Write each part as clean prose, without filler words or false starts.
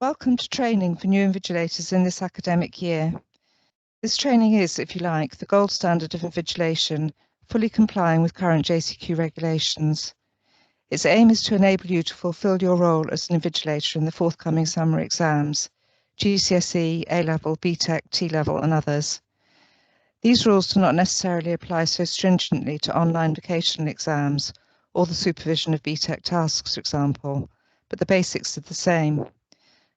Welcome to training for new invigilators in this academic year. This training is, if you like, the gold standard of invigilation, fully complying with current JCQ regulations. Its aim is to enable you to fulfil your role as an invigilator in the forthcoming summer exams, GCSE, A-Level, BTEC, T-Level and others. These rules do not necessarily apply so stringently to online vocational exams or the supervision of BTEC tasks, for example, but the basics are the same.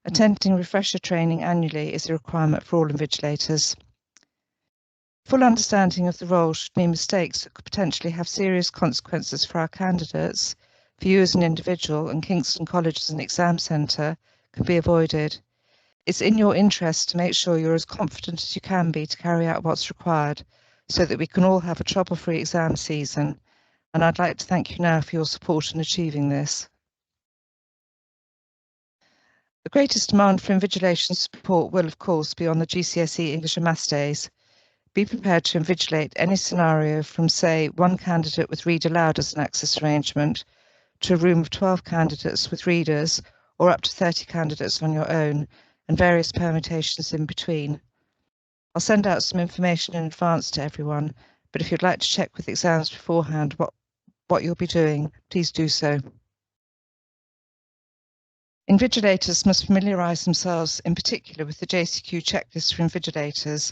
Attending refresher training annually is a requirement for all invigilators. Full understanding of the role should mean mistakes that could potentially have serious consequences for our candidates, for you as an individual, and Kingston College as an exam centre can be avoided. It's in your interest to make sure you're as confident as you can be to carry out what's required, so that we can all have a trouble-free exam season, and I'd like to thank you now for your support in achieving this. The greatest demand for invigilation support will, of course, be on the GCSE English and Maths days. Be prepared to invigilate any scenario from, say, one candidate with read aloud as an access arrangement to a room of 12 candidates with readers, or up to 30 candidates on your own, and various permutations in between. I'll send out some information in advance to everyone, but if you'd like to check with exams beforehand what you'll be doing, please do so. Invigilators must familiarise themselves in particular with the JCQ checklist for invigilators,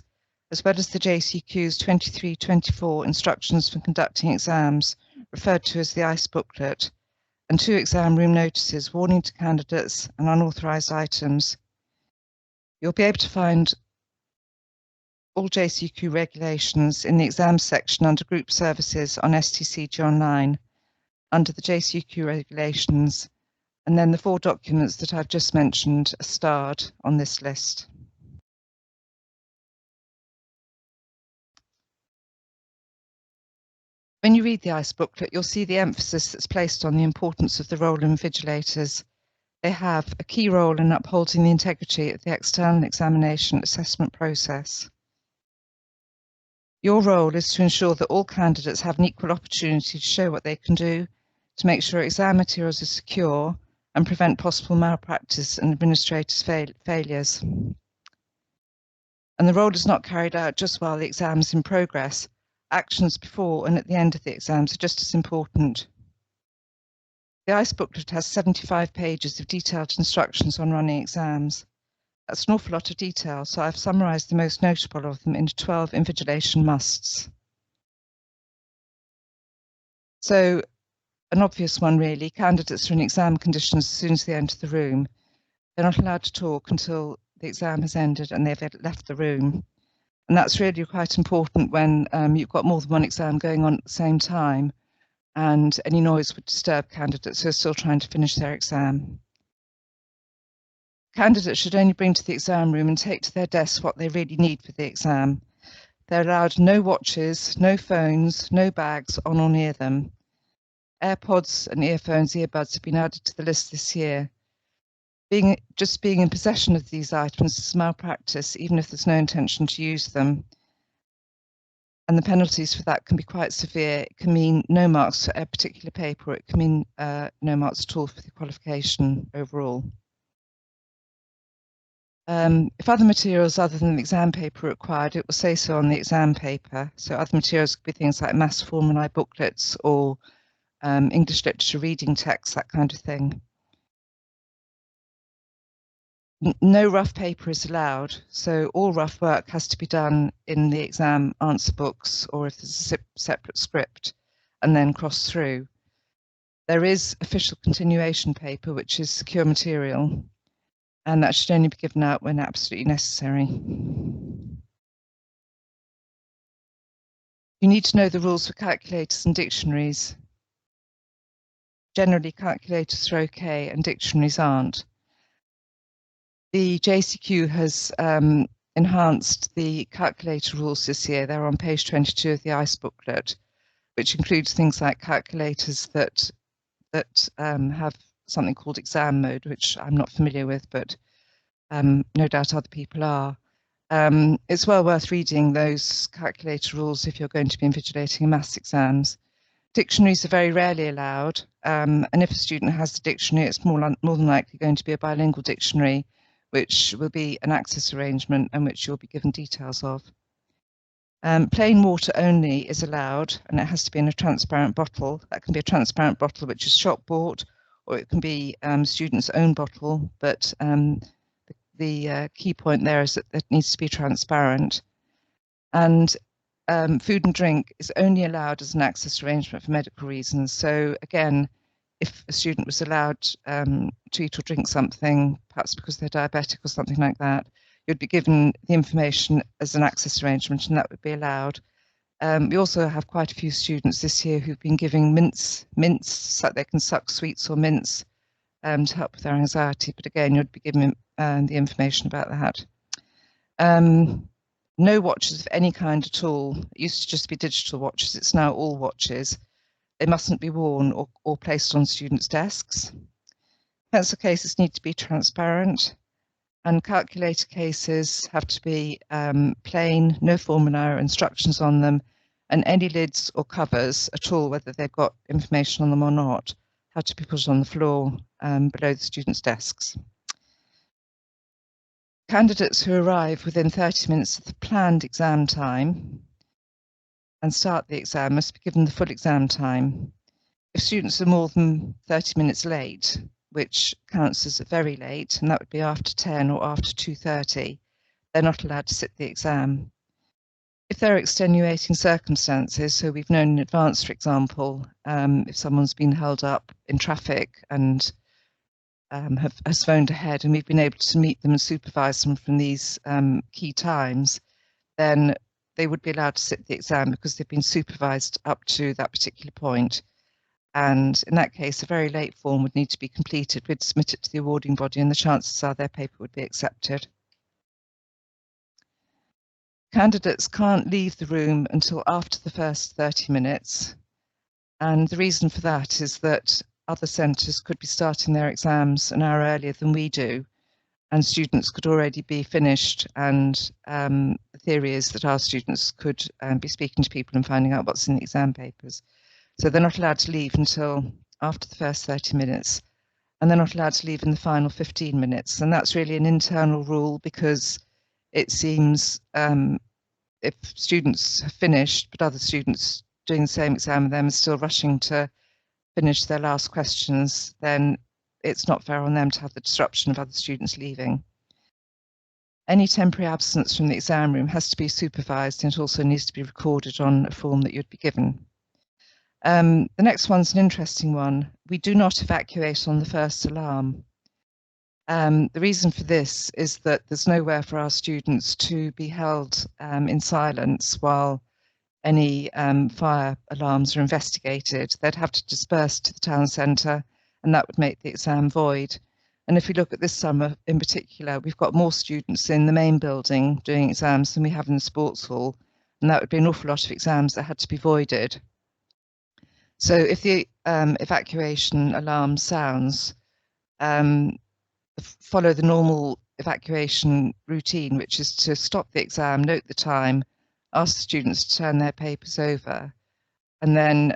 as well as the JCQ's 23-24 instructions for conducting exams, referred to as the ICE booklet, and 2 exam room notices warning to candidates and unauthorised items. You'll be able to find all JCQ regulations in the exams section under Group Services on STCG Online, under the JCQ regulations, and then the 4 documents that I've just mentioned are starred on this list. When you read the ICE booklet, you'll see the emphasis that's placed on the importance of the role of invigilators. They have a key role in upholding the integrity of the external examination assessment process. Your role is to ensure that all candidates have an equal opportunity to show what they can do, to make sure exam materials are secure, and prevent possible malpractice and administrators' failures. And the role is not carried out just while the exam is in progress. Actions before and at the end of the exams are just as important. The ICE booklet has 75 pages of detailed instructions on running exams. That's an awful lot of detail, so I've summarised the most notable of them into 12 invigilation musts. So, an obvious one really, candidates are in exam conditions as soon as they enter the room. They're not allowed to talk until the exam has ended and they've left the room. And that's really quite important when you've got more than one exam going on at the same time, and any noise would disturb candidates who are still trying to finish their exam. Candidates should only bring to the exam room and take to their desks what they really need for the exam. They're allowed no watches, no phones, no bags on or near them. AirPods and earbuds have been added to the list this year. Just being in possession of these items is malpractice, even if there's no intention to use them. And the penalties for that can be quite severe. It can mean no marks for a particular paper, or it can mean no marks at all for the qualification overall. If other materials other than the exam paper are required, it will say so on the exam paper. So other materials could be things like maths formulae booklets or English literature reading texts, that kind of thing. No rough paper is allowed, so all rough work has to be done in the exam answer books, or if there's a separate script, and then crossed through. There is official continuation paper, which is secure material, and that should only be given out when absolutely necessary. You need to know the rules for calculators and dictionaries. Generally, calculators are okay and dictionaries aren't. The JCQ has enhanced the calculator rules this year. They're on page 22 of the ICE booklet, which includes things like calculators that have something called exam mode, which I'm not familiar with, but no doubt other people are. It's well worth reading those calculator rules if you're going to be invigilating maths exams. Dictionaries are very rarely allowed, and if a student has the dictionary, it's more than likely going to be a bilingual dictionary, which will be an access arrangement and which you'll be given details of. Plain water only is allowed, and it has to be in a transparent bottle. That can be a transparent bottle which is shop bought, or it can be students' own bottle, but the key point there is that it needs to be transparent. And food and drink is only allowed as an access arrangement for medical reasons. So again, if a student was allowed to eat or drink something, perhaps because they're diabetic or something like that, you'd be given the information as an access arrangement, and that would be allowed. We also have quite a few students this year who've been giving mints so that they can suck sweets or mints to help with their anxiety. But again, you'd be given the information about that. No watches of any kind at all. It used to just be digital watches. It's now all watches. They mustn't be worn or placed on students' desks. Pencil cases need to be transparent, and calculator cases have to be plain, no formula or instructions on them, and any lids or covers at all, whether they've got information on them or not, have to be put on the floor below the students' desks. Candidates who arrive within 30 minutes of the planned exam time and start the exam must be given the full exam time. If students are more than 30 minutes late, which counts as very late, and that would be after 10 or after 2:30, they're not allowed to sit the exam. If there are extenuating circumstances, so we've known in advance, for example, if someone's been held up in traffic and has phoned ahead and we've been able to meet them and supervise them from these key times, then they would be allowed to sit the exam because they've been supervised up to that particular point. And in that case, a very late form would need to be completed. We'd submit it to the awarding body, and the chances are their paper would be accepted. Candidates can't leave the room until after the first 30 minutes. And the reason for that is that other centres could be starting their exams an hour earlier than we do, and students could already be finished. And the theory is that our students could be speaking to people and finding out what's in the exam papers. So they're not allowed to leave until after the first 30 minutes, and they're not allowed to leave in the final 15 minutes. And that's really an internal rule, because it seems if students have finished, but other students doing the same exam with them are still rushing to finish their last questions, then it's not fair on them to have the disruption of other students leaving. Any temporary absence from the exam room has to be supervised, and it also needs to be recorded on a form that you'd be given. The next one's an interesting one. We do not evacuate on the first alarm. The reason for this is that there's nowhere for our students to be held in silence while any fire alarms are investigated. They'd have to disperse to the town centre, and that would make the exam void. And if we look at this summer in particular, we've got more students in the main building doing exams than we have in the sports hall, and that would be an awful lot of exams that had to be voided. So if the evacuation alarm sounds, follow the normal evacuation routine, which is to stop the exam, note the time, ask the students to turn their papers over, and then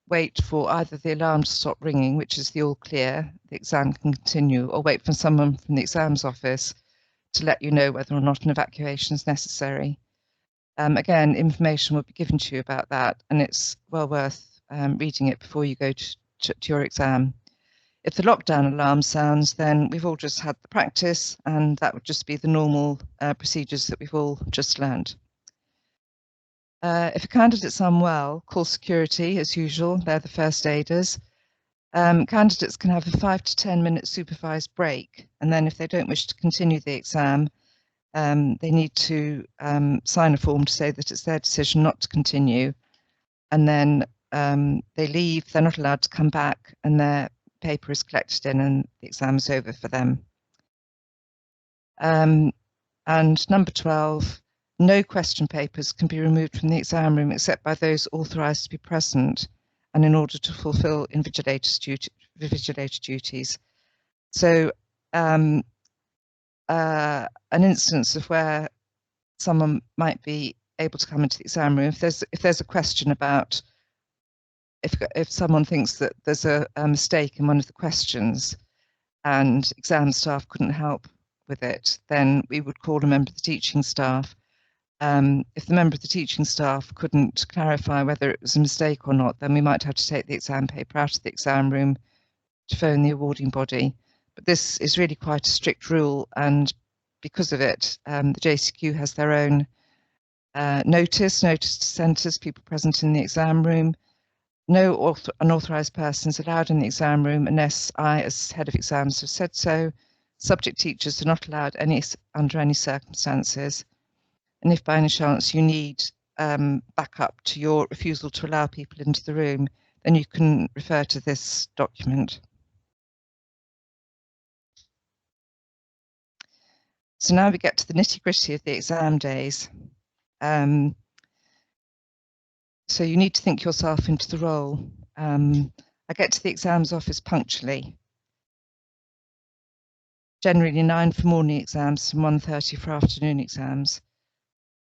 wait for either the alarm to stop ringing, which is the all clear, the exam can continue, or wait for someone from the exams office to let you know whether or not an evacuation is necessary. Again, information will be given to you about that, and it's well worth reading it before you go to your exam. If the lockdown alarm sounds, then we've all just had the practice, and that would just be the normal procedures that we've all just learned. If a candidate's unwell, call security as usual. They're the first aiders. Candidates can have a 5 to 10 minute supervised break, and then if they don't wish to continue the exam, they need to sign a form to say that it's their decision not to continue, and then they leave. They're not allowed to come back, and their paper is collected in, and the exam is over for them. And number 12, no question papers can be removed from the exam room except by those authorised to be present and in order to fulfil invigilator duties. So an instance of where someone might be able to come into the exam room, if there's a question about if someone thinks that there's a mistake in one of the questions and exam staff couldn't help with it, then we would call a member of the teaching staff. If the member of the teaching staff couldn't clarify whether it was a mistake or not, then we might have to take the exam paper out of the exam room to phone the awarding body. But this is really quite a strict rule, and because of it, the JCQ has their own notice to centres, people present in the exam room. No unauthorised persons allowed in the exam room unless I, as head of exams, have said so. Subject teachers are not allowed under any circumstances. And if by any chance you need backup to your refusal to allow people into the room, then you can refer to this document. So now we get to the nitty-gritty of the exam days. So you need to think yourself into the role. I get to the exams office punctually. Generally 9 for morning exams and 1:30 for afternoon exams.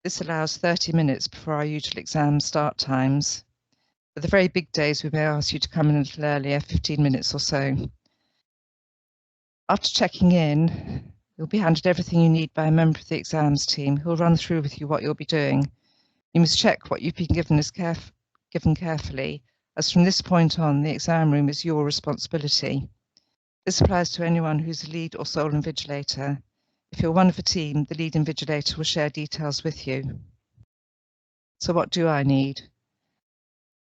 This allows 30 minutes before our usual exam start times. For the very big days, we may ask you to come in a little earlier, 15 minutes or so. After checking in, you'll be handed everything you need by a member of the exams team who will run through with you what you'll be doing. You must check what you've been given carefully, as from this point on, the exam room is your responsibility. This applies to anyone who's a lead or sole invigilator. If you're one of a team, the lead invigilator will share details with you. So what do I need?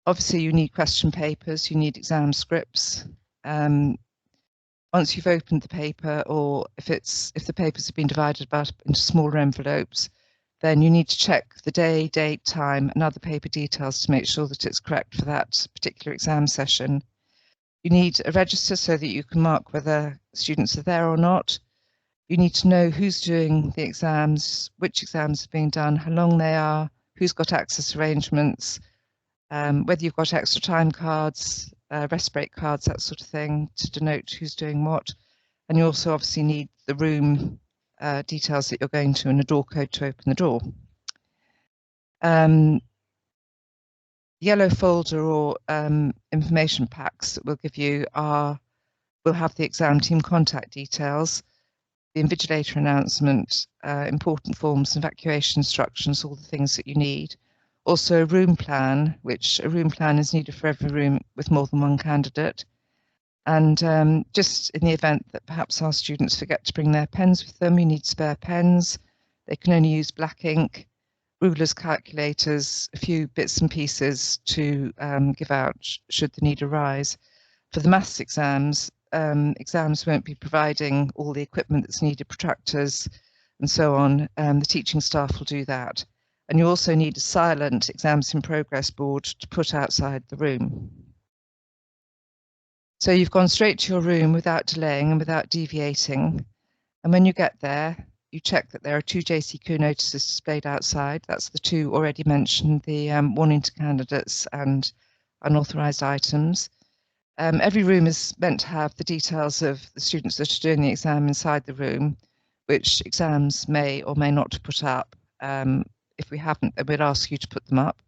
Obviously, you need question papers, you need exam scripts. Once you've opened the paper, or if the papers have been divided up into smaller envelopes, then you need to check the day, date, time, and other paper details to make sure that it's correct for that particular exam session. You need a register so that you can mark whether students are there or not. You need to know who's doing the exams, which exams are being done, how long they are, who's got access arrangements, whether you've got extra time cards, rest break cards, that sort of thing, to denote who's doing what. And you also obviously need the room details that you're going to and a door code to open the door. Yellow folder or information packs that we'll give you will have the exam team contact details, the invigilator announcement, important forms, evacuation instructions, all the things that you need. Also a room plan, which a room plan is needed for every room with more than one candidate. And just in the event that perhaps our students forget to bring their pens with them, you need spare pens. They can only use black ink, rulers, calculators, a few bits and pieces to give out should the need arise. For the maths exams, exams won't be providing all the equipment that's needed, protractors and so on. The teaching staff will do that. And you also need a silent exams in progress board to put outside the room. So you've gone straight to your room without delaying and without deviating. And when you get there, you check that there are 2 JCQ notices displayed outside. That's the 2 already mentioned, the warning to candidates and unauthorised items. Every room is meant to have the details of the students that are doing the exam inside the room, which exams may or may not put up. If we haven't, then we'd ask you to put them up.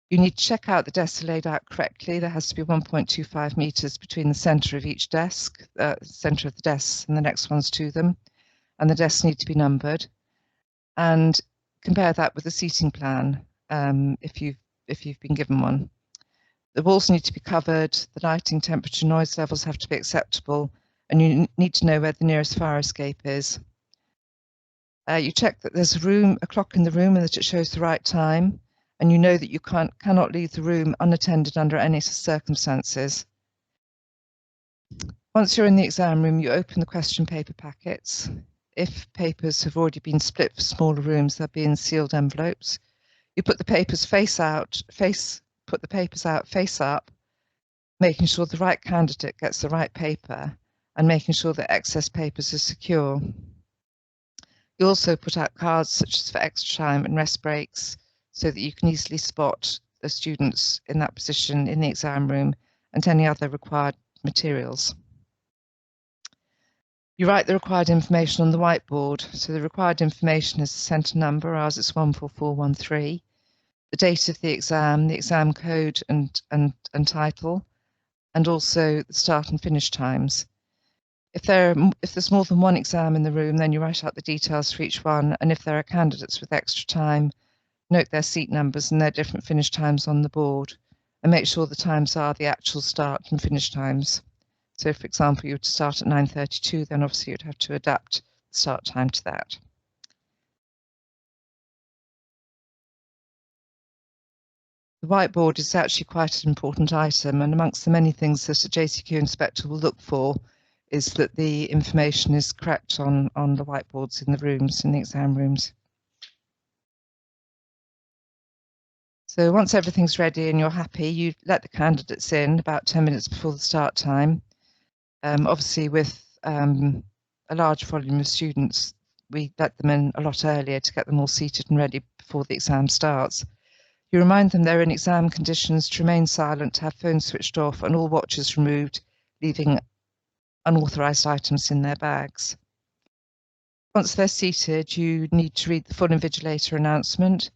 You need to check out the desks are laid out correctly. There has to be 1.25 metres between the centre of each desk, centre of the desks and the next ones to them, and the desks need to be numbered. And compare that with the seating plan if you've been given one. The walls need to be covered, the lighting, temperature, noise levels have to be acceptable, and you need to know where the nearest fire escape is. You check that there's a clock in the room and that it shows the right time, and you know that you cannot leave the room unattended under any circumstances. Once you're in the exam room, you open the question paper packets. If papers have already been split for smaller rooms, they'll be in sealed envelopes. You put the papers face up, making sure the right candidate gets the right paper and making sure that excess papers are secure. You also put out cards such as for extra time and rest breaks so that you can easily spot the students in that position in the exam room and any other required materials. You write the required information on the whiteboard. So the required information is the centre number, ours is 14413, the date of the exam code and title, and also the start and finish times. If there's more than one exam in the room, then you write out the details for each one. And if there are candidates with extra time, note their seat numbers and their different finish times on the board, and make sure the times are the actual start and finish times. So, for example, you were to start at 9:32, then obviously you'd have to adapt the start time to that. The whiteboard is actually quite an important item, and amongst the many things that a JCQ inspector will look for is that the information is correct on the whiteboards in the rooms, in the exam rooms. So once everything's ready and you're happy, you let the candidates in about 10 minutes before the start time. Obviously, with a large volume of students, we let them in a lot earlier to get them all seated and ready before the exam starts. You remind them they're in exam conditions, to remain silent, to have phones switched off and all watches removed, leaving unauthorised items in their bags. Once they're seated, you need to read the full Invigilator announcement,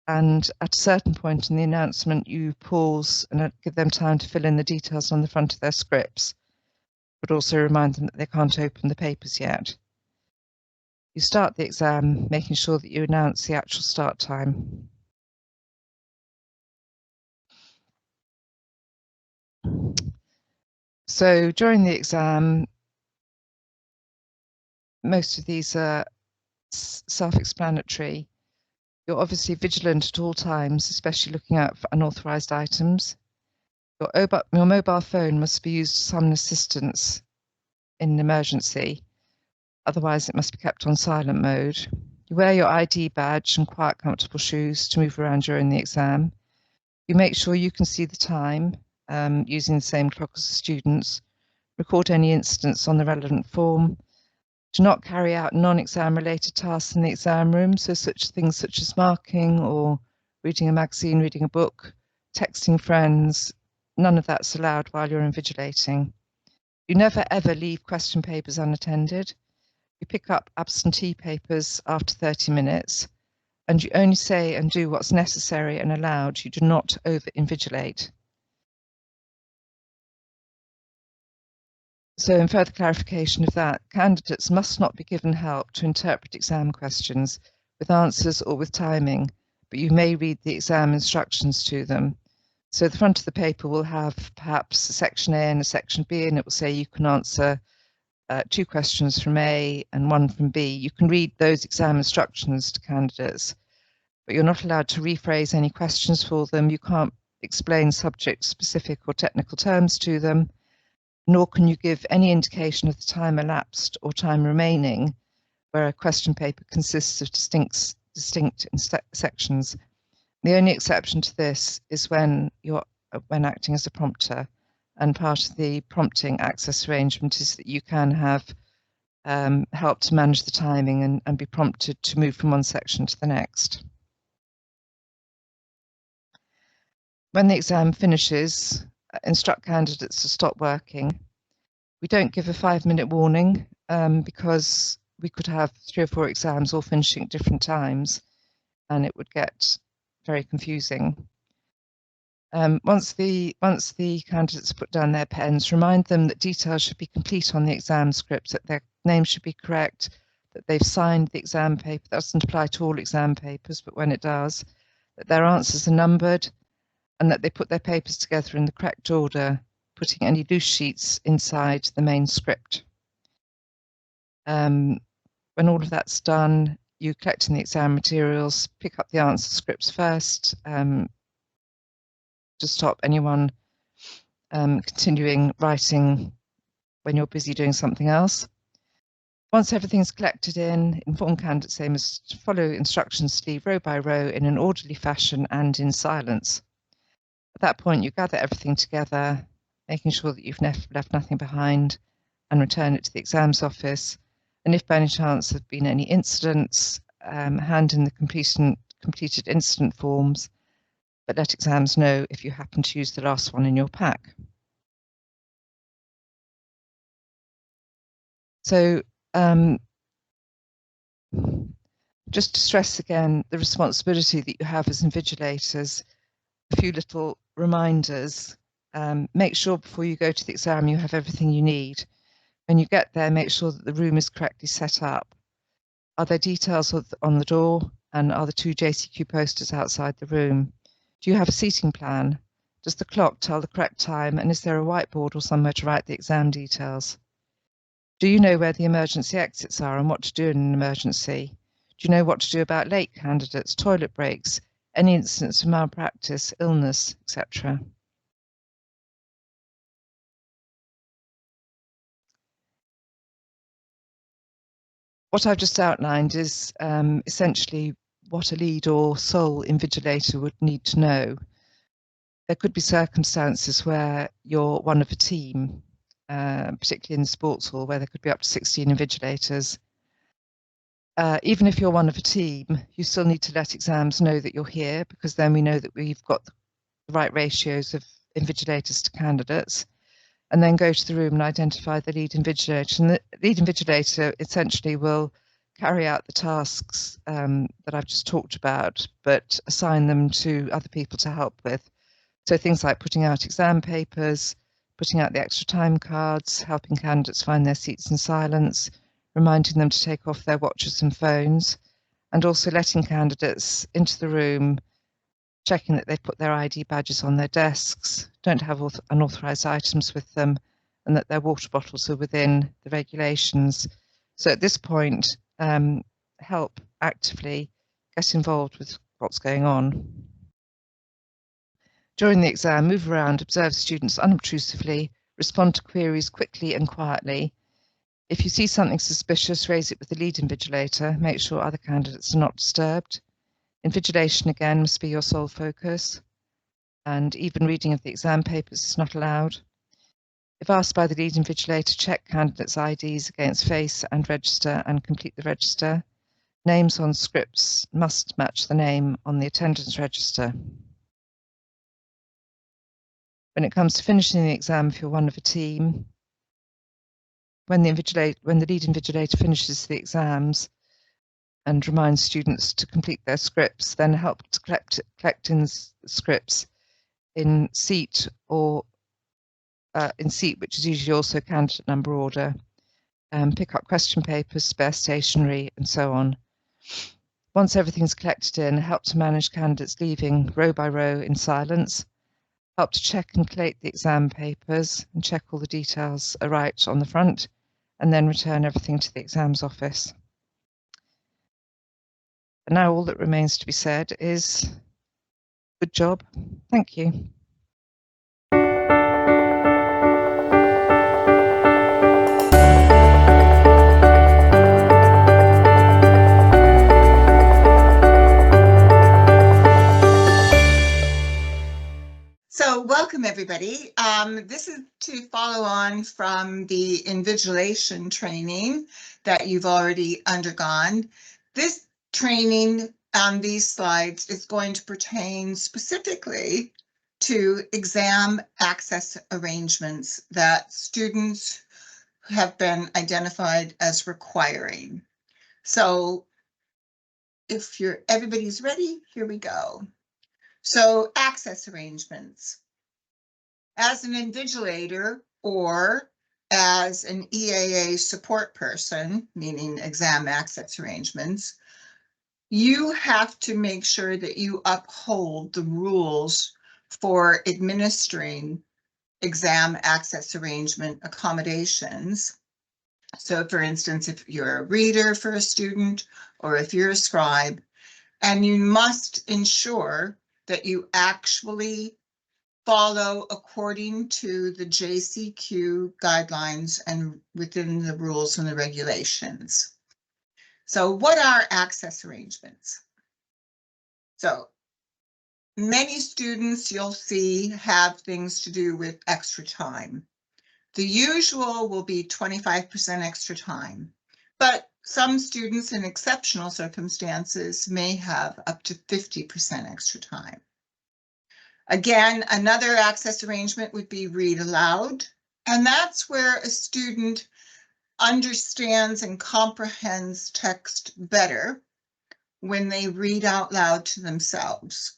and at a certain point in the announcement, you pause and give them time to fill in the details on the front of their scripts, but also remind them that they can't open the papers yet. You start the exam, making sure that you announce the actual start time. So during the exam, most of these are self-explanatory. You're obviously vigilant at all times, especially looking out for unauthorised items. Your mobile phone must be used to summon assistance in an emergency. Otherwise, it must be kept on silent mode. You wear your ID badge and quiet, comfortable shoes to move around during the exam. You make sure you can see the time using the same clock as the students. Record any incidents on the relevant form. Do not carry out non-exam related tasks in the exam room, so things such as marking or reading a magazine, reading a book, texting friends. None of that's allowed while you're invigilating. You never ever leave question papers unattended. You pick up absentee papers after 30 minutes, and you only say and do what's necessary and allowed. You do not over-invigilate. So in further clarification of that, candidates must not be given help to interpret exam questions with answers or with timing, but you may read the exam instructions to them. So the front of the paper will have perhaps a section A and a section B, and it will say you can answer 2 questions from A and 1 from B. You can read those exam instructions to candidates, but you're not allowed to rephrase any questions for them. You can't explain subject-specific or technical terms to them, nor can you give any indication of the time elapsed or time remaining where a question paper consists of distinct sections. The only exception to this is when acting as a prompter, and part of the prompting access arrangement is that you can have help to manage the timing and be prompted to move from one section to the next. When the exam finishes, instruct candidates to stop working. We don't give a 5-minute warning because we could have 3 or 4 exams all finishing at different times, and it would get very confusing. Once the candidates put down their pens, remind them that details should be complete on the exam script, that their name should be correct, that they've signed the exam paper. That doesn't apply to all exam papers, but when it does, that their answers are numbered, and that they put their papers together in the correct order, putting any loose sheets inside the main script. When all of that's done, you collect in the exam materials, pick up the answer scripts first, to stop anyone continuing writing when you're busy doing something else. Once everything's collected in, inform candidates they must follow instructions to leave row by row in an orderly fashion and in silence. At that point, you gather everything together, making sure that you've left nothing behind, and return it to the exams office. And if by any chance there have been any incidents, hand in the completed incident forms, but let exams know if you happen to use the last one in your pack. So just to stress again the responsibility that you have as invigilators, a few little reminders. Make sure before you go to the exam you have everything you need. When you get there, make sure that the room is correctly set up. Are there details on the door? And are the 2 JCQ posters outside the room? Do you have a seating plan? Does the clock tell the correct time? And is there a whiteboard or somewhere to write the exam details? Do you know where the emergency exits are and what to do in an emergency? Do you know what to do about late candidates, toilet breaks, any incidents of malpractice, illness, etc.? What I've just outlined is essentially what a lead or sole invigilator would need to know. There could be circumstances where you're one of a team, particularly in the sports hall, where there could be up to 16 invigilators. Even if you're one of a team, you still need to let exams know that you're here, because then we know that we've got the right ratios of invigilators to candidates, and then go to the room and identify the lead invigilator. And the lead invigilator essentially will carry out the tasks that I've just talked about, but assign them to other people to help with. So things like putting out exam papers, putting out the extra time cards, helping candidates find their seats in silence, reminding them to take off their watches and phones, and also letting candidates into the room, checking that they've put their ID badges on their desks, don't have unauthorised items with them, and that their water bottles are within the regulations. So at this point, help actively get involved with what's going on. During the exam, move around, observe students unobtrusively, respond to queries quickly and quietly. If you see something suspicious, raise it with the lead invigilator. Make sure other candidates are not disturbed. Invigilation, again, must be your sole focus, and even reading of the exam papers is not allowed. If asked by the lead invigilator, check candidates' IDs against face and register and complete the register. Names on scripts must match the name on the attendance register. When it comes to finishing the exam, if you're one of a team, when the lead invigilator finishes the exams and reminds students to complete their scripts, then help to collect in scripts in seat or in seat, which is usually also candidate number order, pick up question papers, spare stationery, and so on. Once everything's collected in, help to manage candidates leaving row by row in silence, help to check and collate the exam papers and check all the details are right on the front, and then return everything to the exams office. And now all that remains to be said is, good job. Thank you. So welcome everybody. This is to follow on from the invigilation training that you've already undergone. This training on these slides is going to pertain specifically to exam access arrangements that students have been identified as requiring. So if everybody's ready, here we go. So access arrangements. As an invigilator or as an EAA support person, meaning exam access arrangements, you have to make sure that you uphold the rules for administering exam access arrangement accommodations. So for instance, if you're a reader for a student or if you're a scribe, and you must ensure that you actually follow according to the JCQ guidelines and within the rules and the regulations. So what are access arrangements? So many students you'll see have things to do with extra time. The usual will be 25% extra time, but some students in exceptional circumstances may have up to 50% extra time. Again, another access arrangement would be read aloud, and that's where a student understands and comprehends text better when they read out loud to themselves.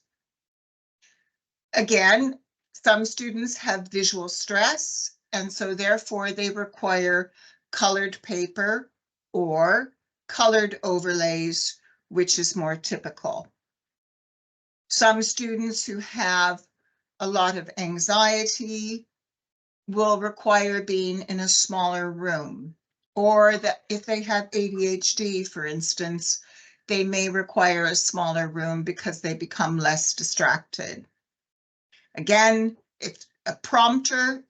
Again, some students have visual stress, and so therefore they require colored paper or colored overlays, which is more typical. Some students who have a lot of anxiety will require being in a smaller room, or that if they have ADHD, for instance, they may require a smaller room because they become less distracted. Again, if a prompter,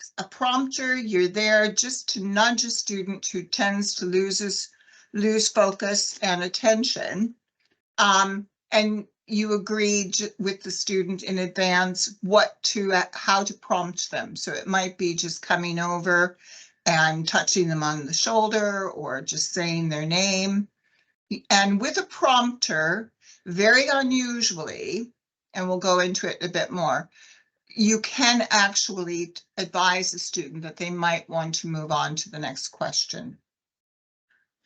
you're there just to nudge a student who tends to lose focus and attention. And you agree with the student in advance how to prompt them. So it might be just coming over and touching them on the shoulder or just saying their name. And with a prompter, very unusually, and we'll go into it a bit more, you can actually advise a student that they might want to move on to the next question.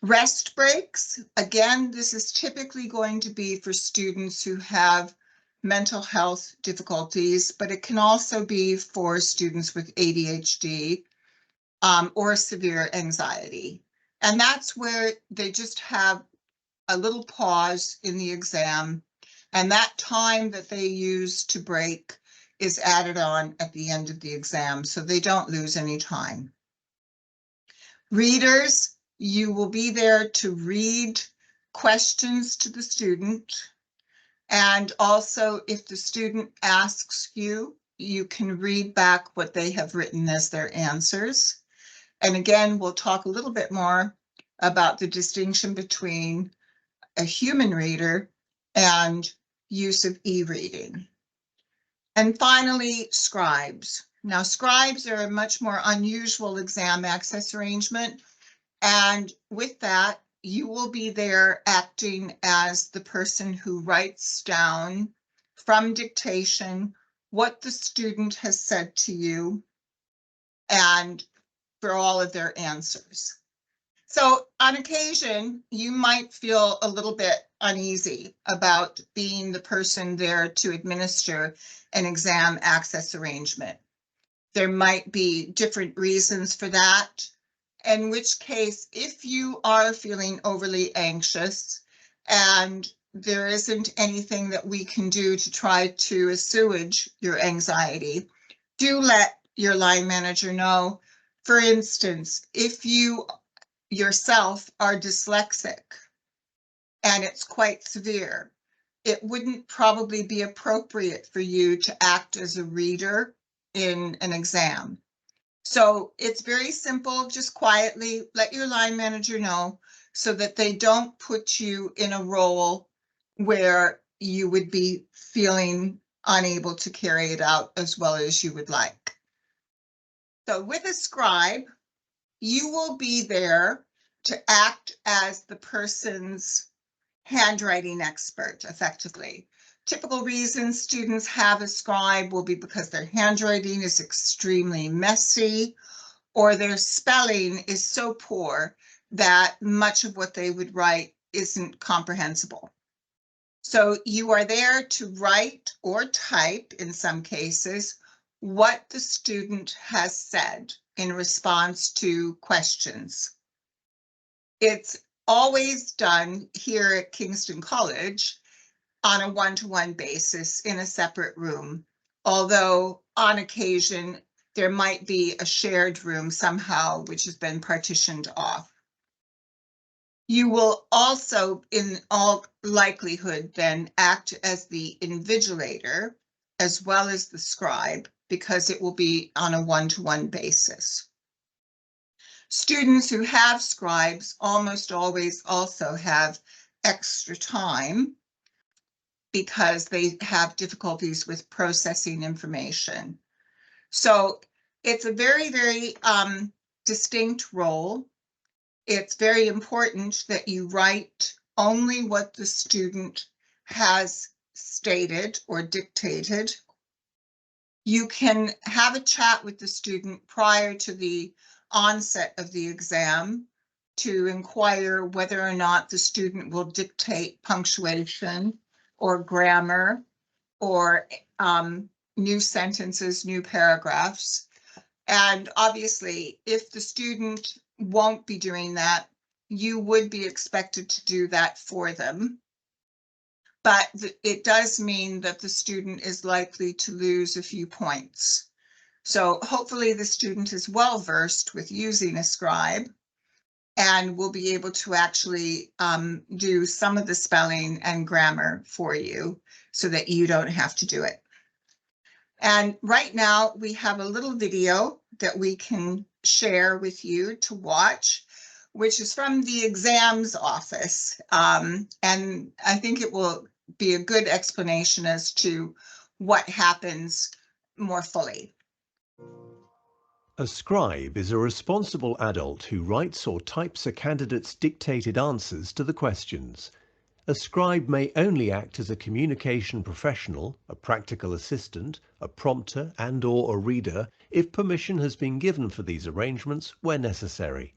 Rest breaks, again, this is typically going to be for students who have mental health difficulties, but it can also be for students with ADHD or severe anxiety. And that's where they just have a little pause in the exam, and that time that they use to break is added on at the end of the exam, so they don't lose any time. Readers, you will be there to read questions to the student, and also if the student asks you, you can read back what they have written as their answers. And again, we'll talk a little bit more about the distinction between a human reader and use of e-reading. And finally, scribes. Now, scribes are a much more unusual exam access arrangement. And with that, you will be there acting as the person who writes down from dictation what the student has said to you and for all of their answers. So on occasion, you might feel a little bit uneasy about being the person there to administer an exam access arrangement. There might be different reasons for that, in which case, if you are feeling overly anxious and there isn't anything that we can do to try to assuage your anxiety, do let your line manager know. For instance, if you yourself are dyslexic and it's quite severe, it wouldn't probably be appropriate for you to act as a reader in an exam. So it's very simple, just quietly let your line manager know so that they don't put you in a role where you would be feeling unable to carry it out as well as you would like. So with a scribe, you will be there to act as the person's handwriting expert, effectively. Typical reasons students have a scribe will be because their handwriting is extremely messy or their spelling is so poor that much of what they would write isn't comprehensible. So you are there to write or type, in some cases, what the student has said in response to questions. It's always done here at Kingston College on a one-to-one basis in a separate room, although on occasion there might be a shared room somehow which has been partitioned off. You will also, in all likelihood, then act as the invigilator as well as the scribe, because it will be on a one-to-one basis. Students who have scribes almost always also have extra time because they have difficulties with processing information. So it's a very, very distinct role. It's very important that you write only what the student has stated or dictated. You can have a chat with the student prior to the onset of the exam to inquire whether or not the student will dictate punctuation or grammar or new sentences, new paragraphs. And obviously, if the student won't be doing that. You would be expected to do that for them. But it does mean that the student is likely to lose a few points. So hopefully the student is well versed with using a scribe and will be able to actually do some of the spelling and grammar for you so that you don't have to do it. And right now we have a little video that we can share with you to watch, which is from the exams office. And I think it will be a good explanation as to what happens more fully. A scribe is a responsible adult who writes or types a candidate's dictated answers to the questions. A scribe may only act as a communication professional, a practical assistant, a prompter and/or a reader if permission has been given for these arrangements where necessary.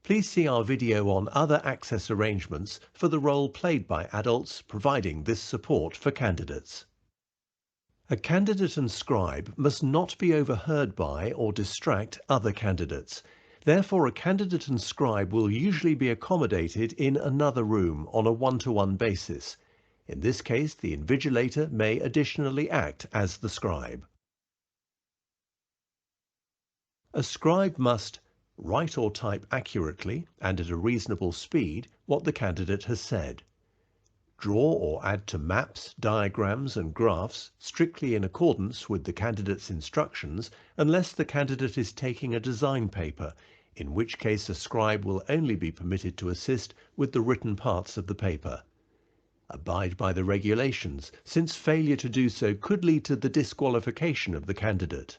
Please see our video on other access arrangements for the role played by adults providing this support for candidates. A candidate and scribe must not be overheard by or distract other candidates. Therefore, a candidate and scribe will usually be accommodated in another room on a one-to-one basis. In this case, the invigilator may additionally act as the scribe. A scribe must write or type accurately and at a reasonable speed what the candidate has said. Draw or add to maps, diagrams and graphs strictly in accordance with the candidate's instructions unless the candidate is taking a design paper, in which case a scribe will only be permitted to assist with the written parts of the paper. Abide by the regulations, since failure to do so could lead to the disqualification of the candidate.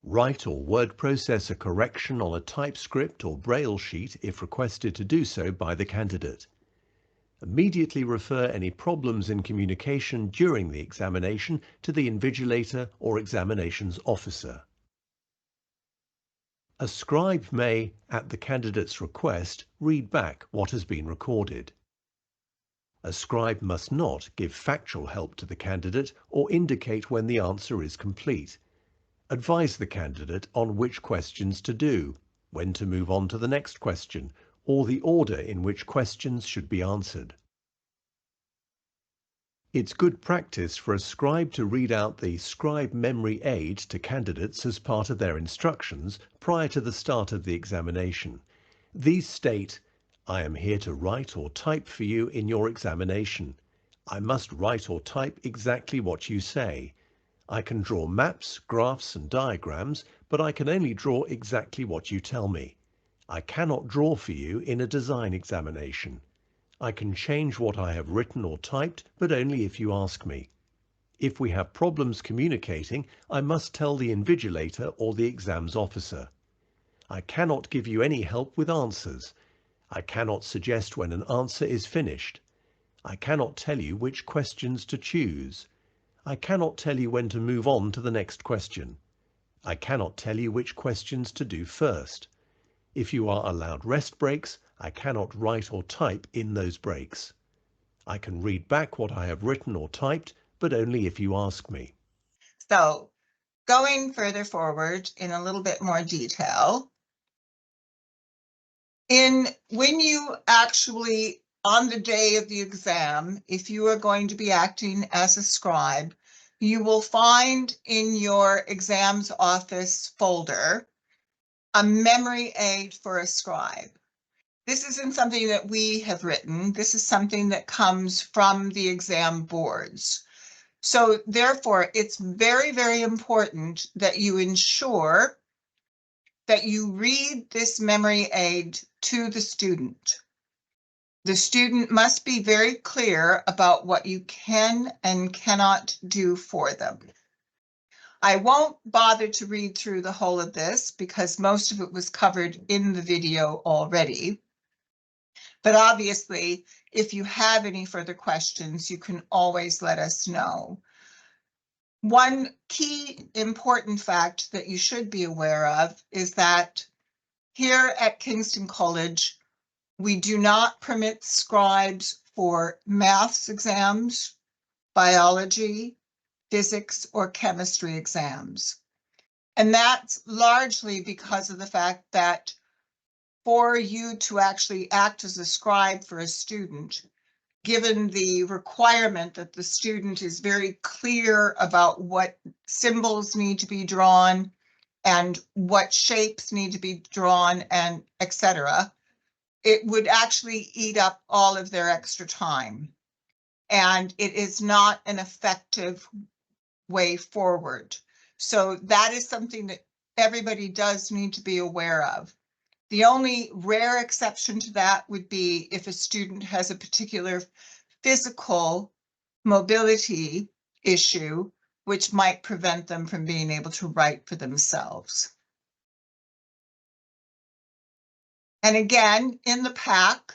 Write or word process a correction on a typescript or braille sheet if requested to do so by the candidate. Immediately refer any problems in communication during the examination to the invigilator or examinations officer. A scribe may, at the candidate's request, read back what has been recorded. A scribe must not give factual help to the candidate or indicate when the answer is complete. Advise the candidate on which questions to do, when to move on to the next question, or the order in which questions should be answered. It's good practice for a scribe to read out the scribe memory aid to candidates as part of their instructions prior to the start of the examination. These state, "I am here to write or type for you in your examination. I must write or type exactly what you say. I can draw maps, graphs and diagrams, but I can only draw exactly what you tell me. I cannot draw for you in a design examination. I can change what I have written or typed, but only if you ask me. If we have problems communicating, I must tell the invigilator or the exams officer. I cannot give you any help with answers. I cannot suggest when an answer is finished. I cannot tell you which questions to choose. I cannot tell you when to move on to the next question. I cannot tell you which questions to do first. If you are allowed rest breaks, I cannot write or type in those breaks. I can read back what I have written or typed, but only if you ask me." So going further forward in a little bit more detail, when you actually, on the day of the exam, if you are going to be acting as a scribe, you will find in your exams office folder a memory aid for a scribe. This isn't something that we have written. This is something that comes from the exam boards. So therefore, it's very, very important that you ensure that you read this memory aid to the student. The student must be very clear about what you can and cannot do for them. I won't bother to read through the whole of this because most of it was covered in the video already. But obviously, if you have any further questions, you can always let us know. One key important fact that you should be aware of is that here at Kingston College, we do not permit scribes for maths exams, biology, physics, or chemistry exams. And that's largely because of the fact that for you to actually act as a scribe for a student, given the requirement that the student is very clear about what symbols need to be drawn and what shapes need to be drawn and etc., it would actually eat up all of their extra time. And it is not an effective way forward. So that is something that everybody does need to be aware of. The only rare exception to that would be if a student has a particular physical mobility issue, which might prevent them from being able to write for themselves. And again, in the pack,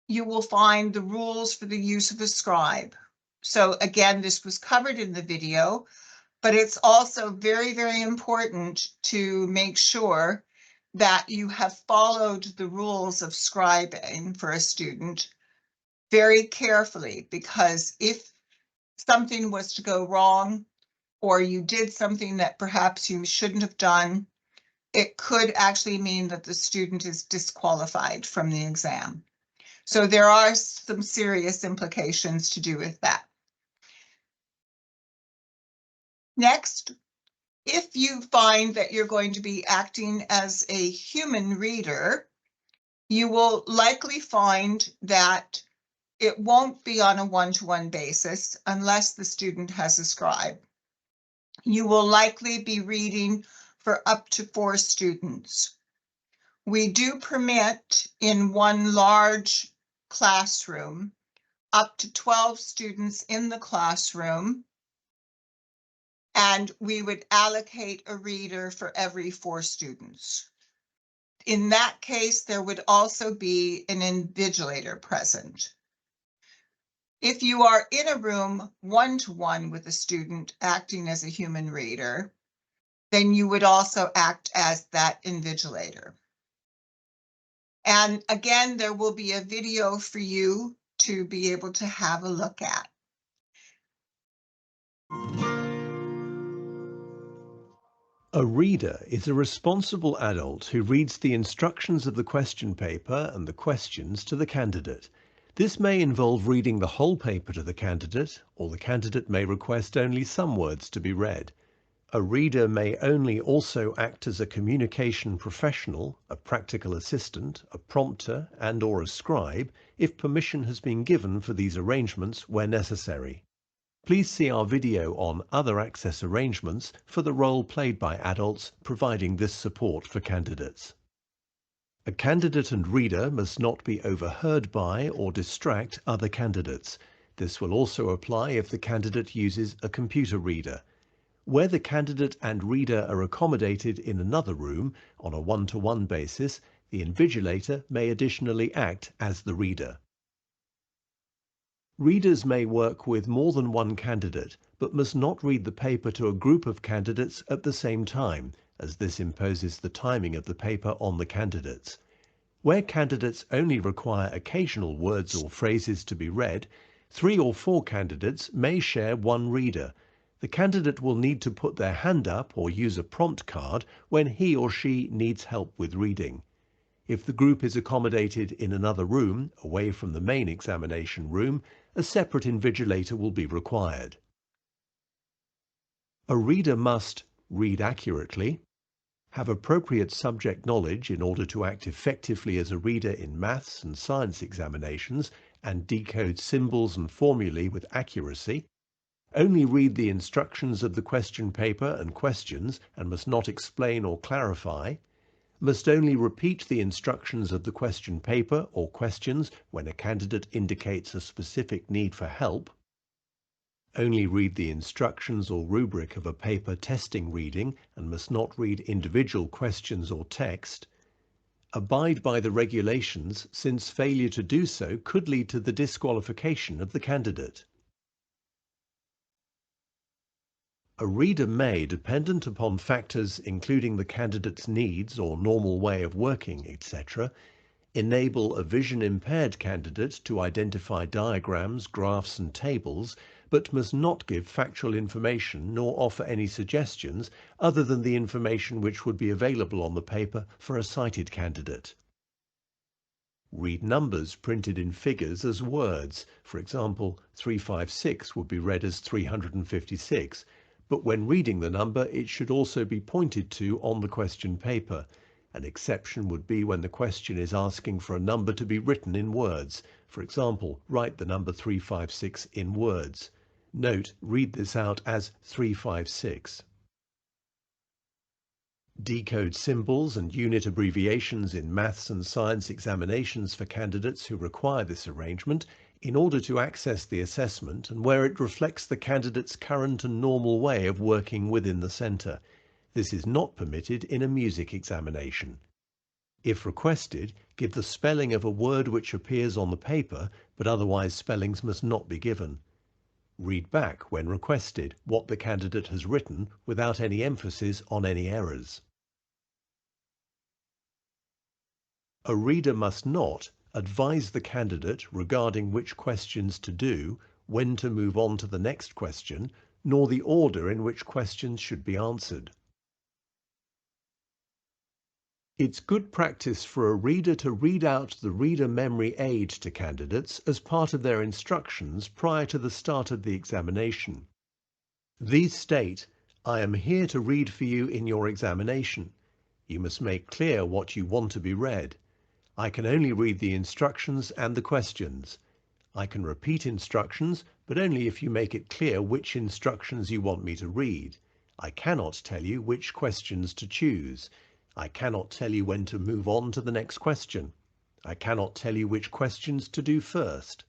you will find the rules for the use of a scribe. So again, this was covered in the video, but it's also very, very important to make sure that you have followed the rules of scribing for a student very carefully, because if something was to go wrong or you did something that perhaps you shouldn't have done, it could actually mean that the student is disqualified from the exam. So there are some serious implications to do with that. Next, if you find that you're going to be acting as a human reader, you will likely find that it won't be on a one-to-one basis unless the student has a scribe. You will likely be reading for up to 4 students. We do permit in one large classroom up to 12 students in the classroom, and we would allocate a reader for every 4 students. In that case, there would also be an invigilator present. If you are in a room one-to-one with a student acting as a human reader, then you would also act as that invigilator. And again, there will be a video for you to be able to have a look at. A reader is a responsible adult who reads the instructions of the question paper and the questions to the candidate. This may involve reading the whole paper to the candidate, or the candidate may request only some words to be read. A reader may only also act as a communication professional, a practical assistant, a prompter, and/or a scribe if permission has been given for these arrangements where necessary. Please see our video on other access arrangements for the role played by adults providing this support for candidates. A candidate and reader must not be overheard by or distract other candidates. This will also apply if the candidate uses a computer reader. Where the candidate and reader are accommodated in another room on a one-to-one basis, the invigilator may additionally act as the reader. Readers may work with more than one candidate, but must not read the paper to a group of candidates at the same time, as this imposes the timing of the paper on the candidates. Where candidates only require occasional words or phrases to be read, 3 or 4 candidates may share one reader. The candidate will need to put their hand up or use a prompt card when he or she needs help with reading. If the group is accommodated in another room, away from the main examination room, a separate invigilator will be required. A reader must read accurately, have appropriate subject knowledge in order to act effectively as a reader in maths and science examinations and decode symbols and formulae with accuracy, only read the instructions of the question paper and questions and must not explain or clarify, must only repeat the instructions of the question paper or questions when a candidate indicates a specific need for help, only read the instructions or rubric of a paper testing reading and must not read individual questions or text, abide by the regulations since failure to do so could lead to the disqualification of the candidate. A reader may, dependent upon factors including the candidate's needs or normal way of working, etc., enable a vision-impaired candidate to identify diagrams, graphs and tables, but must not give factual information nor offer any suggestions other than the information which would be available on the paper for a sighted candidate. Read numbers printed in figures as words. For example, 356 would be read as 356, but when reading the number it should also be pointed to on the question paper. An exception would be when the question is asking for a number to be written in words. For example, write the number 356 in words. Note, read this out as 356. Decode symbols and unit abbreviations in maths and science examinations for candidates who require this arrangement in order to access the assessment and where it reflects the candidate's current and normal way of working within the centre. This is not permitted in a music examination. If requested, give the spelling of a word which appears on the paper, but otherwise spellings must not be given. Read back, when requested, what the candidate has written without any emphasis on any errors. A reader must not advise the candidate regarding which questions to do, when to move on to the next question, nor the order in which questions should be answered. It's good practice for a reader to read out the reader memory aid to candidates as part of their instructions prior to the start of the examination. These state, "I am here to read for you in your examination. You must make clear what you want to be read. I can only read the instructions and the questions. I can repeat instructions, but only if you make it clear which instructions you want me to read. I cannot tell you which questions to choose. I cannot tell you when to move on to the next question. I cannot tell you which questions to do first.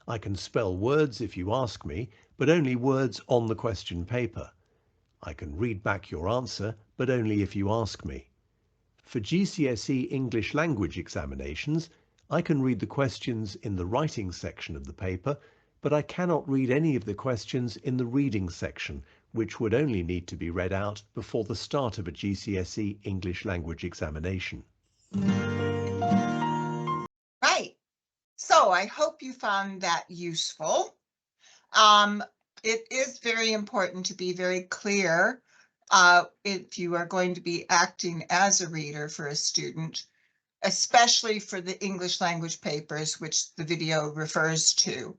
I can spell words if you ask me, but only words on the question paper. I can read back your answer, but only if you ask me. For GCSE English language examinations, I can read the questions in the writing section of the paper, but I cannot read any of the questions in the reading section, which would only need to be read out before the start of a GCSE English language examination. Right. So I hope you found that useful. It is very important to be very clear if you are going to be acting as a reader for a student, especially for the English language papers, which the video refers to.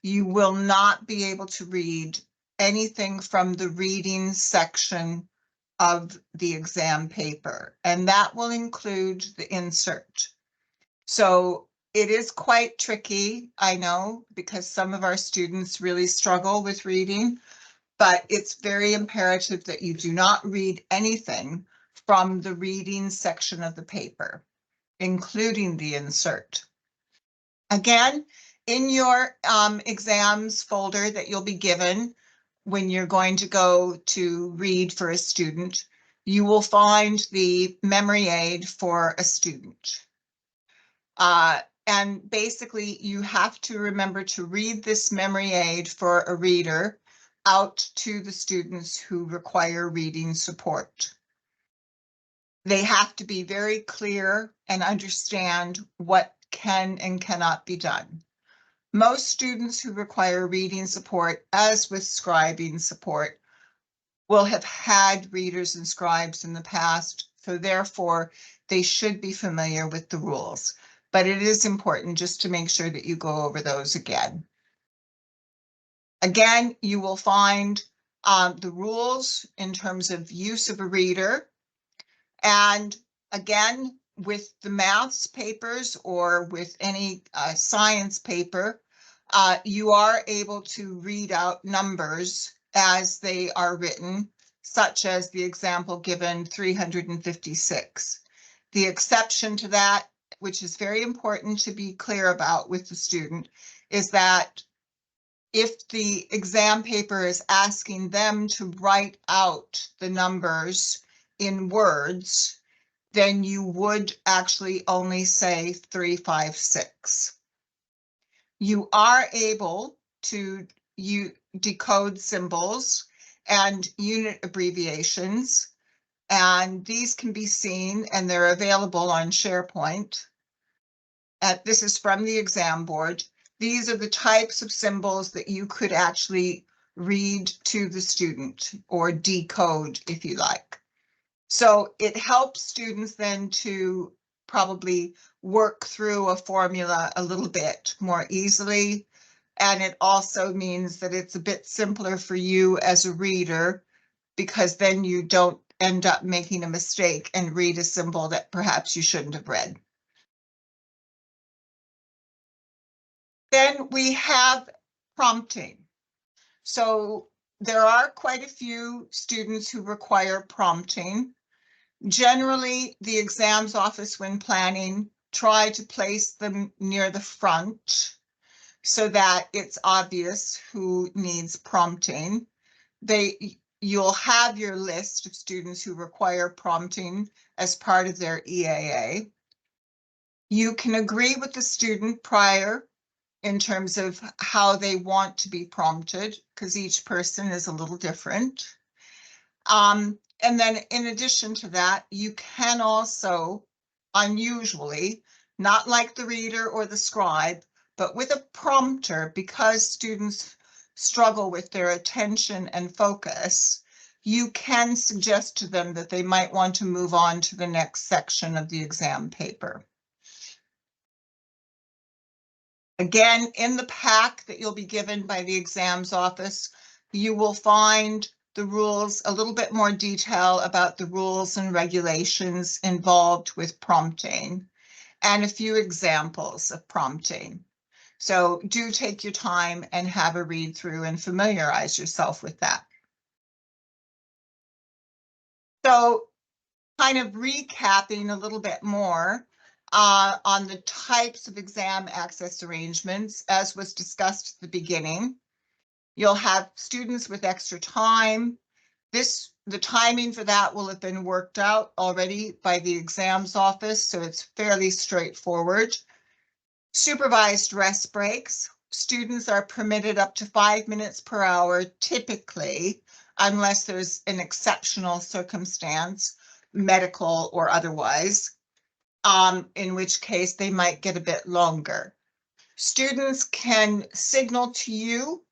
You will not be able to read anything from the reading section of the exam paper, and that will include the insert. So it is quite tricky, I know, because some of our students really struggle with reading, but it's very imperative that you do not read anything from the reading section of the paper, including the insert. Again, in your exams folder that you'll be given when you're going to go to read for a student, you will find the memory aid for a student. And basically, you have to remember to read this memory aid for a reader out to the students who require reading support. They have to be very clear and understand what can and cannot be done. Most students who require reading support, as with scribing support, will have had readers and scribes in the past, so therefore they should be familiar with the rules. But it is important just to make sure that you go over those again. Again, you will find the rules in terms of use of a reader. And again, with the maths papers or with any science paper, you are able to read out numbers as they are written, such as the example given 356. The exception to that, which is very important to be clear about with the student, is that if the exam paper is asking them to write out the numbers in words, then you would actually only say 356. You are able to decode symbols and unit abbreviations, and these can be seen and they're available on SharePoint. This is from the exam board. These are the types of symbols that you could actually read to the student or decode, if you like. So it helps students then to probably work through a formula a little bit more easily. And it also means that it's a bit simpler for you as a reader, because then you don't end up making a mistake and read a symbol that perhaps you shouldn't have read. Then we have prompting. So there are quite a few students who require prompting. Generally, the exams office, when planning, try to place them near the front so that it's obvious who needs prompting. You'll have your list of students who require prompting as part of their EAA. You can agree with the student prior in terms of how they want to be prompted, because each person is a little different. And then in addition to that, you can also, unusually, not like the reader or the scribe, but with a prompter, because students struggle with their attention and focus, you can suggest to them that they might want to move on to the next section of the exam paper. Again, in the pack that you'll be given by the exams office, you will find the rules, a little bit more detail about the rules and regulations involved with prompting, and a few examples of prompting. So do take your time and have a read through and familiarize yourself with that. So kind of recapping a little bit more on the types of exam access arrangements, as was discussed at the beginning. You'll have students with extra time. The timing for that will have been worked out already by the exams office, so it's fairly straightforward. Supervised rest breaks. Students are permitted up to 5 minutes per hour, typically, unless there's an exceptional circumstance, medical or otherwise, in which case they might get a bit longer. Students can signal to you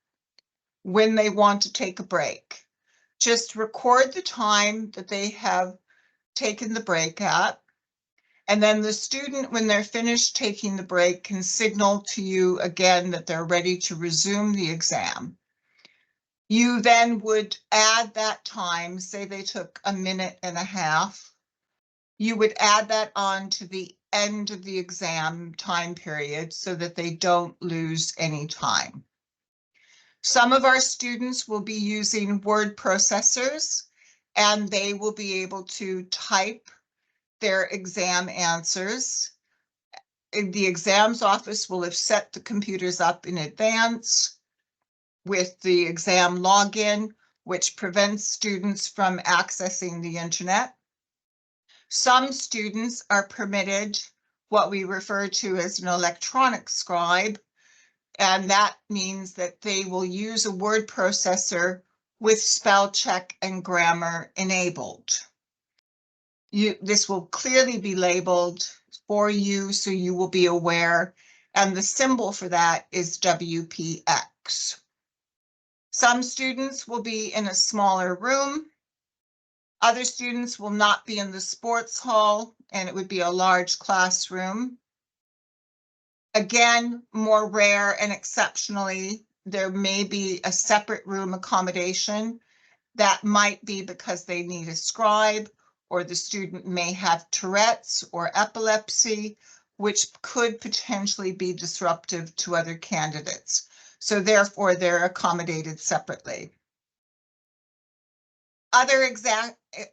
when they want to take a break. Just record the time that they have taken the break at, and then the student, when they're finished taking the break, can signal to you again that they're ready to resume the exam. You then would add that time, say they took a minute and a half, you would add that on to the end of the exam time period so that they don't lose any time. Some of our students will be using word processors, and they will be able to type their exam answers. The exams office will have set the computers up in advance with the exam login, which prevents students from accessing the internet. Some students are permitted what we refer to as an electronic scribe, and that means that they will use a word processor with spell check and grammar enabled. This will clearly be labeled for you, so you will be aware, and the symbol for that is WPX. Some students will be in a smaller room. Other students will not be in the sports hall, and it would be a large classroom. Again, more rare and exceptionally, there may be a separate room accommodation. That might be because they need a scribe, or the student may have Tourette's or epilepsy, which could potentially be disruptive to other candidates. So therefore, they're accommodated separately. Other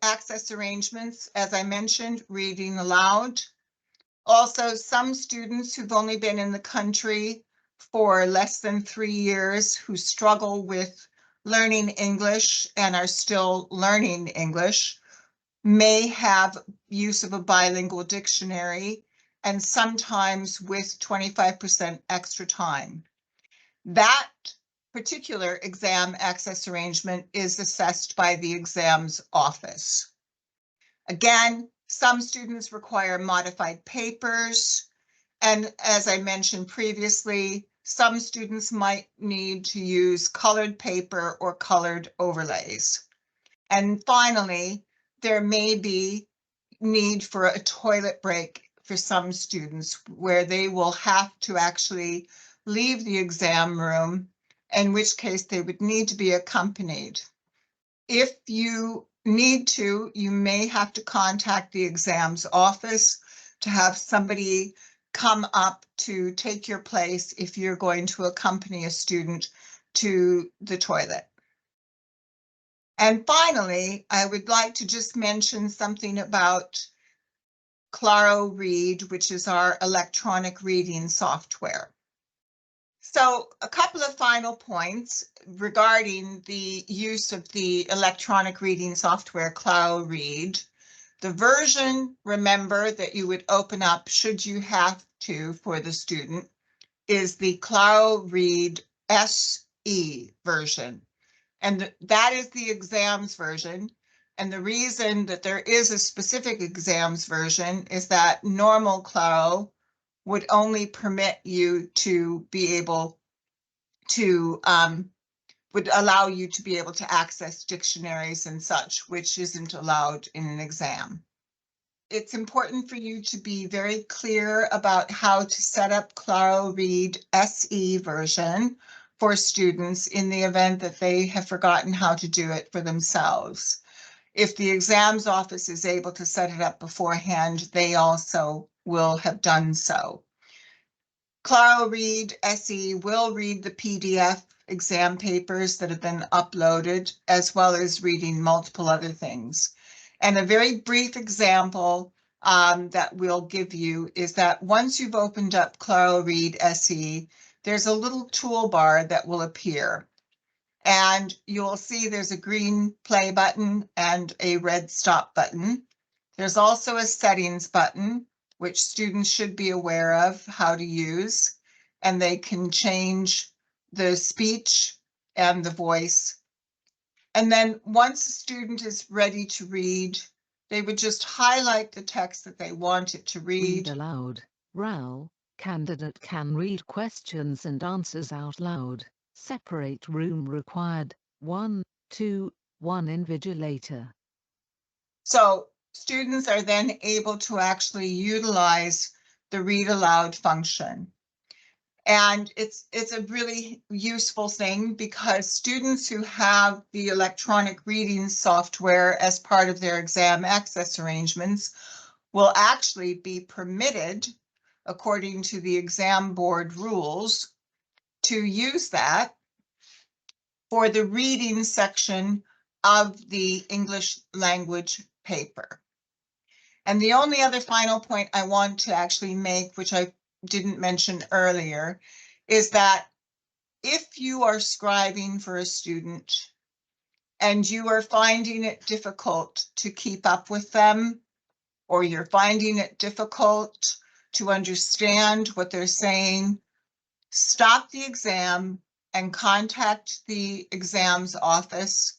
access arrangements, as I mentioned, reading aloud. Also, some students who've only been in the country for less than 3 years who struggle with learning English and are still learning English may have use of a bilingual dictionary, and sometimes with 25% extra time. That particular exam access arrangement is assessed by the exams office. Again, some students require modified papers, and as I mentioned previously, some students might need to use colored paper or colored overlays. And finally, there may be need for a toilet break for some students where they will have to actually leave the exam room, in which case they would need to be accompanied. If you need to, you may have to contact the exams office to have somebody come up to take your place if you're going to accompany a student to the toilet. And finally, I would like to just mention something about Claro Read, which is our electronic reading software. So a couple of final points regarding the use of the electronic reading software Claro Read. The version, remember, that you would open up should you have to for the student is the Claro Read SE version. And that is the exams version. And the reason that there is a specific exams version is that normal Claro would only permit you to be able to, would allow you to be able to access dictionaries and such, which isn't allowed in an exam. It's important for you to be very clear about how to set up Claro Read SE version for students in the event that they have forgotten how to do it for themselves. If the exams office is able to set it up beforehand, they also will have done so. Claro Read SE will read the PDF exam papers that have been uploaded, as well as reading multiple other things. And a very brief example that we'll give you is that once you've opened up Claro Read SE, there's a little toolbar that will appear. And you'll see there's a green play button and a red stop button. There's also a settings button, which students should be aware of how to use, and they can change the speech and the voice. And then once a student is ready to read, they would just highlight the text that they want it to read. Read aloud. RAL. Candidate can read questions and answers out loud. Separate room required. 1, 2, 1 Invigilator. So students are then able to actually utilize the read aloud function. And it's a really useful thing because students who have the electronic reading software as part of their exam access arrangements will actually be permitted, according to the exam board rules, to use that for the reading section of the English language paper. And the only other final point I want to actually make, which I didn't mention earlier, is that if you are scribing for a student and you are finding it difficult to keep up with them, or you're finding it difficult to understand what they're saying, stop the exam and contact the exams office,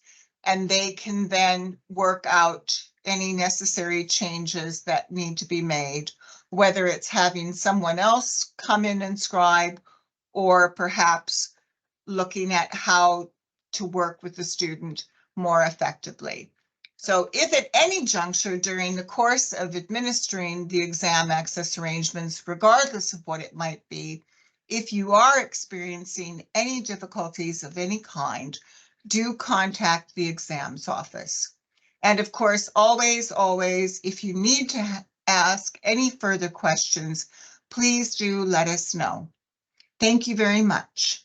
and they can then work out any necessary changes that need to be made, whether it's having someone else come in and scribe, or perhaps looking at how to work with the student more effectively. So if at any juncture during the course of administering the exam access arrangements, regardless of what it might be, if you are experiencing any difficulties of any kind, do contact the exams office. And of course, always, if you need to ask any further questions, please do let us know. Thank you very much.